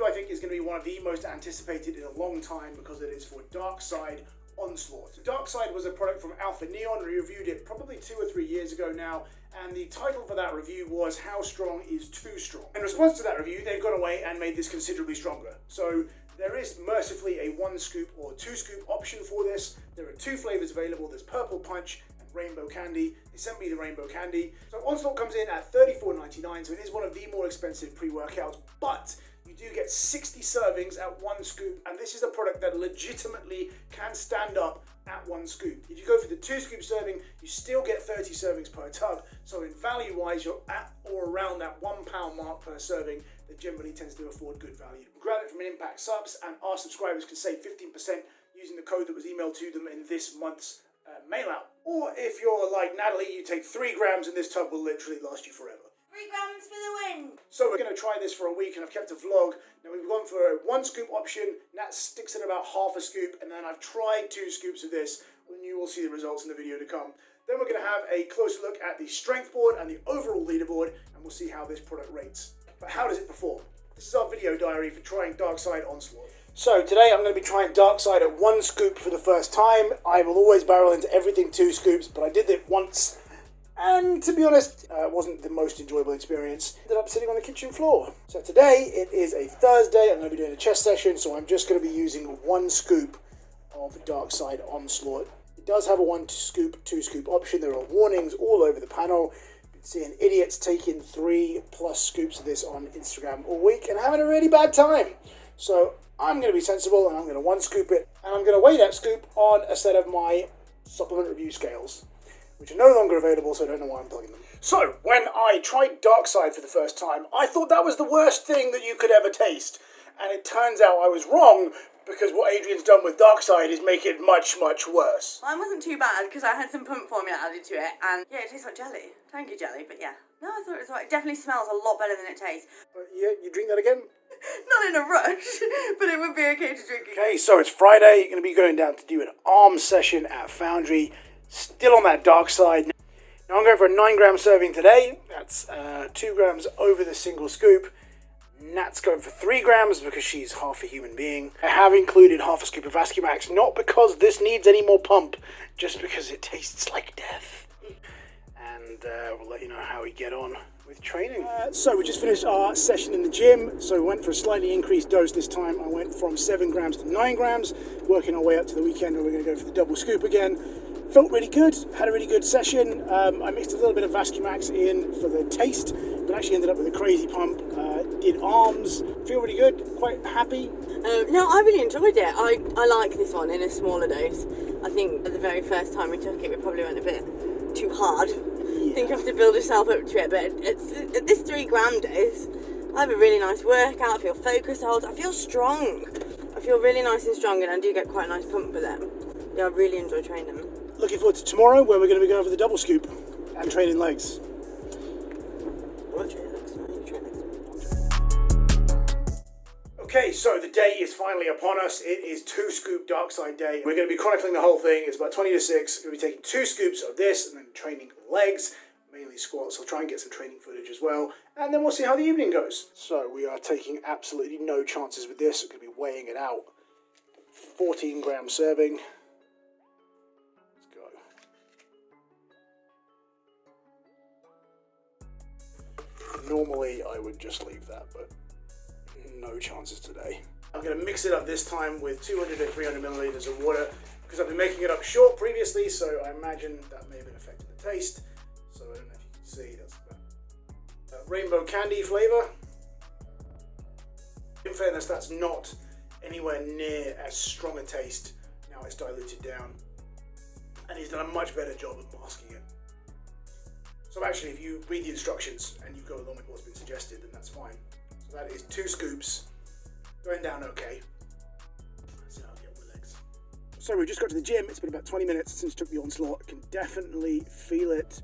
I think is going to be one of the most anticipated in a long time because it is for Darkside Onslaught. So Darkside was a product from Alpha Neon. We reviewed it probably 2 or 3 years ago now, and the title for that review was How Strong is Too Strong? In response to that review, they've gone away and made this considerably stronger. So there is mercifully a 1 scoop or 2 scoop option for this. There are 2 flavors available. There's Purple Punch and Rainbow Candy. They sent me the Rainbow Candy. So Onslaught comes in at $34.99, so it is one of the more expensive pre-workouts, but you do get 60 servings at 1 scoop, and this is a product that legitimately can stand up at 1 scoop. If you go for the 2 scoop serving, you still get 30 servings per tub, so in value wise you're at or around that £1 mark per serving that generally tends to afford good value. We grab it from an Impact Subs, and our subscribers can save 15% using the code that was emailed to them in this month's mail out. Or if you're like Natalie, you take 3 grams and this tub will literally last you forever. 3 grams for the win! So we're going to try this for a week, and I've kept a vlog. Now we've gone for a 1 scoop option. Nat sticks in about half a scoop, and then I've tried 2 scoops of this, and you will see the results in the video to come. Then we're going to have a closer look at the strength board and the overall leaderboard, and we'll see how this product rates. But how does it perform? This is our video diary for trying Darkside Onslaught. So today I'm going to be trying Darkside at 1 scoop for the first time. I will always barrel into everything 2 scoops, but I did it once, and to be honest, it wasn't the most enjoyable experience. Ended up sitting on the kitchen floor. So today, it is a Thursday. I'm going to be doing a chest session, so I'm just going to be using 1 scoop of Darkside Onslaught. It does have a 1 scoop, 2 scoop option. There are warnings all over the panel. You've been seeing idiots taking 3+ scoops of this on Instagram all week and having a really bad time. So I'm going to be sensible, and I'm going to 1 scoop it, and I'm going to weigh that scoop on a set of my supplement review scales, which are no longer available, so I don't know why I'm plugging them. So, when I tried Darkside for the first time, I thought that was the worst thing that you could ever taste. And it turns out I was wrong, because what Adrian's done with Darkside is make it much, much worse. Mine wasn't too bad, because I had some pump formula added to it, and yeah, it tastes like jelly. Tangy jelly, but yeah. No, I thought it was like, it definitely smells a lot better than it tastes. Yeah, you drink that again? Not in a rush, but it would be okay to drink again. Okay, so it's Friday. You're going to be going down to do an arm session at Foundry. Still on that dark side. Now I'm going for a 9 gram serving today. That's 2 grams over the single scoop. Nat's going for 3 grams because she's half a human being. I have included half a scoop of Vascumax, not because this needs any more pump, just because it tastes like death. And we'll let you know how we get on with training. So we just finished our session in the gym. So we went for a slightly increased dose this time. I went from 7 grams to 9 grams, working our way up to the weekend where we're going to go for the double scoop again. Felt really good, had a really good session. I mixed a little bit of Vascumax in for the taste, but actually ended up with a crazy pump. Did arms, feel really good, quite happy. No, I really enjoyed it. I like this one in a smaller dose. I think the very first time we took it, we probably went a bit too hard. Yeah. I think you have to build yourself up to it, but at this 3 gram dose, I have a really nice workout. I feel focused, I feel strong. I feel really nice and strong, and I do get quite a nice pump with them. Yeah, I really enjoy training them. Looking forward to tomorrow, where we're going to be going for the double scoop and training legs. Okay, so the day is finally upon us. It is 2 scoop Darkside day. We're going to be chronicling the whole thing. It's about 20 to 6. We're going to be taking 2 scoops of this and then training legs, mainly squats. I'll try and get some training footage as well. And then we'll see how the evening goes. So we are taking absolutely no chances with this. We're going to be weighing it out. 14 gram serving. Normally I would just leave that, but no chances today. I'm going to mix it up this time with 200 to 300 milliliters of water because I've been making it up short previously, so I imagine that may have been affecting the taste. So I don't know if you can see, that's that rainbow candy flavor. In fairness, that's not anywhere near as strong a taste. Now it's diluted down, and he's done a much better job of masking it. So actually, if you read the instructions and you go along with what's been suggested, then that's fine. So that is 2 scoops, going down okay. Let's see how I get my legs. So we just got to the gym. It's been about 20 minutes since I took the Onslaught. I can definitely feel it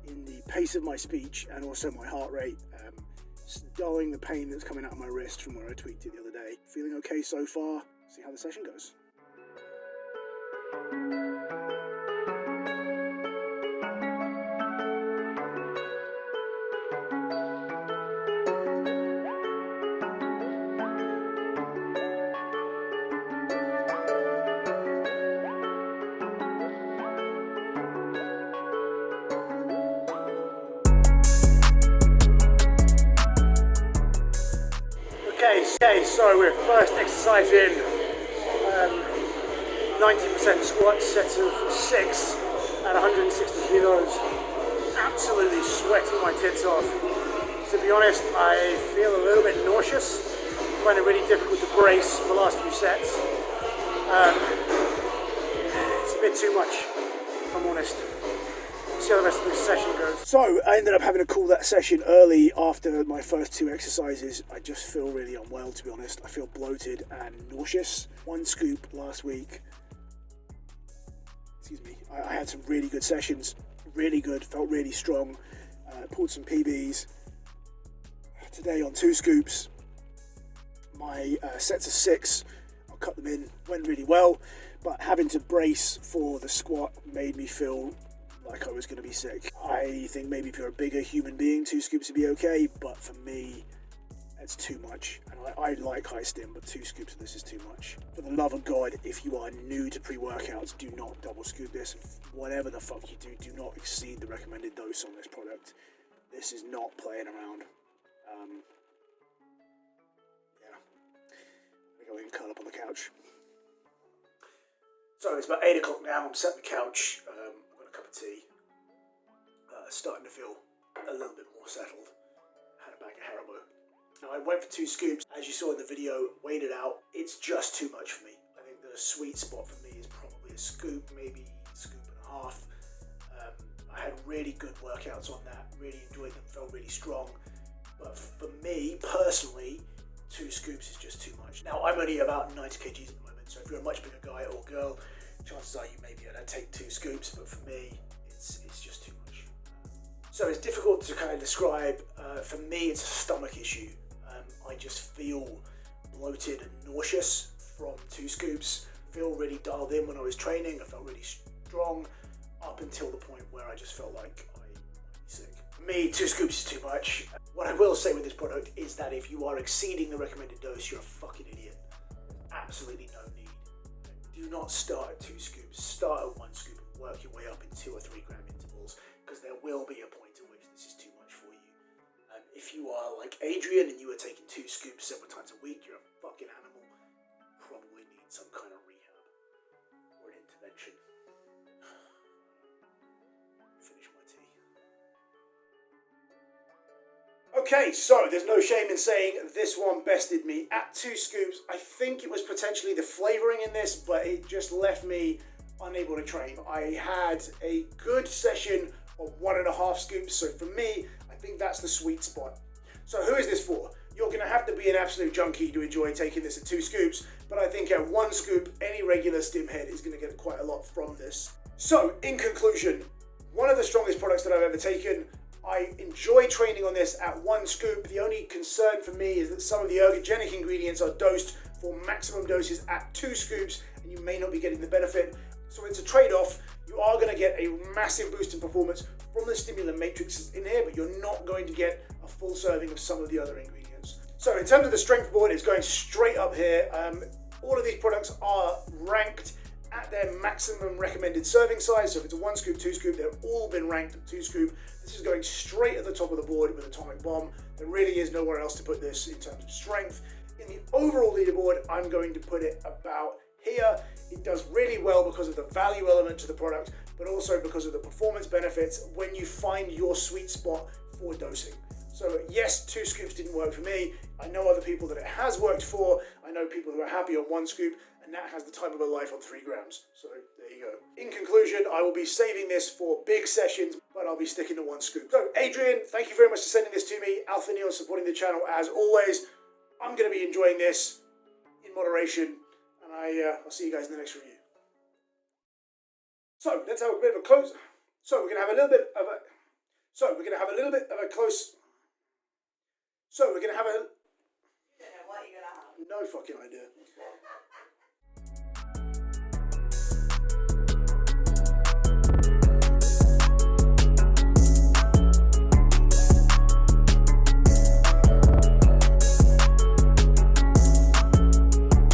in the pace of my speech and also my heart rate. Dulling the pain that's coming out of my wrist from where I tweaked it the other day. Feeling okay so far. See how the session goes. Okay, so we're first exercise in. 90% squat, sets of 6 at 160 kilos. Absolutely sweating my tits off. To be honest, I feel a little bit nauseous. I find it really difficult to brace the last few sets. It's a bit too much, if I'm honest. We'll see how the rest of this session goes. So I ended up having to call that session early after my first 2 exercises. I just feel really unwell, to be honest. I feel bloated and nauseous. 1 scoop last week. Excuse me. I had some really good sessions. Really good. Felt really strong. Pulled some PBs. Today on 2 scoops. My sets of 6. I'll cut them in. Went really well. But having to brace for the squat made me feel like I was going to be sick. I think maybe if you're a bigger human being, 2 scoops would be okay, but for me, it's too much. And I like high stim, but 2 scoops of this is too much. For the love of God, if you are new to pre-workouts, do not double scoop this. Whatever the fuck you do not exceed the recommended dose on this product. This is not playing around. Yeah. I'm going to go and curl up on the couch. So it's about 8 o'clock now. I'm sat on the couch. I've got a cup of tea. Starting to feel a little bit more settled. Had a bag of Haribo. Now I went for 2 scoops. As you saw in the video, weighed it out. It's just too much for me. I think the sweet spot for me is probably a scoop, maybe a scoop and a half. I had really good workouts on that. Really enjoyed them. Felt really strong. But for me personally, 2 scoops is just too much. Now I'm only about 90 kgs at the moment. So if you're a much bigger guy or girl, chances are you may be able to take 2 scoops. But for me, it's just too much. So it's difficult to kind of describe. For me, it's a stomach issue. I just feel bloated and nauseous from 2 scoops. Feel really dialed in when I was training. I felt really strong up until the point where I just felt like I might be sick. For me, 2 scoops is too much. What I will say with this product is that if you are exceeding the recommended dose, you're a fucking idiot. Absolutely no need. Do not start at 2 scoops. Start at 1 scoop and work your way up in 2 or 3 gram intervals, because there will be a point at which this is too much for you. If you are like Adrian and you are taking 2 scoops several times a week, you're a fucking animal. Probably need some kind of rehab or an intervention. Finish my tea. Okay, so there's no shame in saying this one bested me at 2 scoops. I think it was potentially the flavoring in this, but it just left me unable to train. I had a good session of 1.5 scoops, so for me, I think that's the sweet spot. So who is this for? You're going to have to be an absolute junkie to enjoy taking this at 2 scoops, but I think at 1 scoop, any regular stim head is going to get quite a lot from this. So, in conclusion, one of the strongest products that I've ever taken. I enjoy training on this at 1 scoop. The only concern for me is that some of the ergogenic ingredients are dosed for maximum doses at 2 scoops, and you may not be getting the benefit. So it's a trade-off. You are going to get a massive boost in performance from the stimulant matrixes in here, but you're not going to get a full serving of some of the other ingredients. So in terms of the strength board, it's going straight up here. All of these products are ranked at their maximum recommended serving size. So if it's a 1 scoop, 2 scoop, they've all been ranked at 2 scoop. This is going straight at the top of the board with Atomic Bomb. There really is nowhere else to put this in terms of strength. In the overall leaderboard, I'm going to put it about here. It does really well because of the value element to the product, but also because of the performance benefits when you find your sweet spot for dosing. So yes, 2 scoops didn't work for me. I know other people that it has worked for. I know people who are happy on 1 scoop, and that has the time of a life on 3 grams. So there you go. In conclusion, I will be saving this for big sessions, but I'll be sticking to 1 scoop. So Adrian, thank you very much for sending this to me. Alpha Neil supporting the channel as always. I'm going to be enjoying this in moderation, and I'll see you guys in the next review. So let's have a bit of a close. So we're going to have a little bit of a. So we're going to have a little bit of a close. So we're going to have a. You don't know what you're going to have. No fucking idea.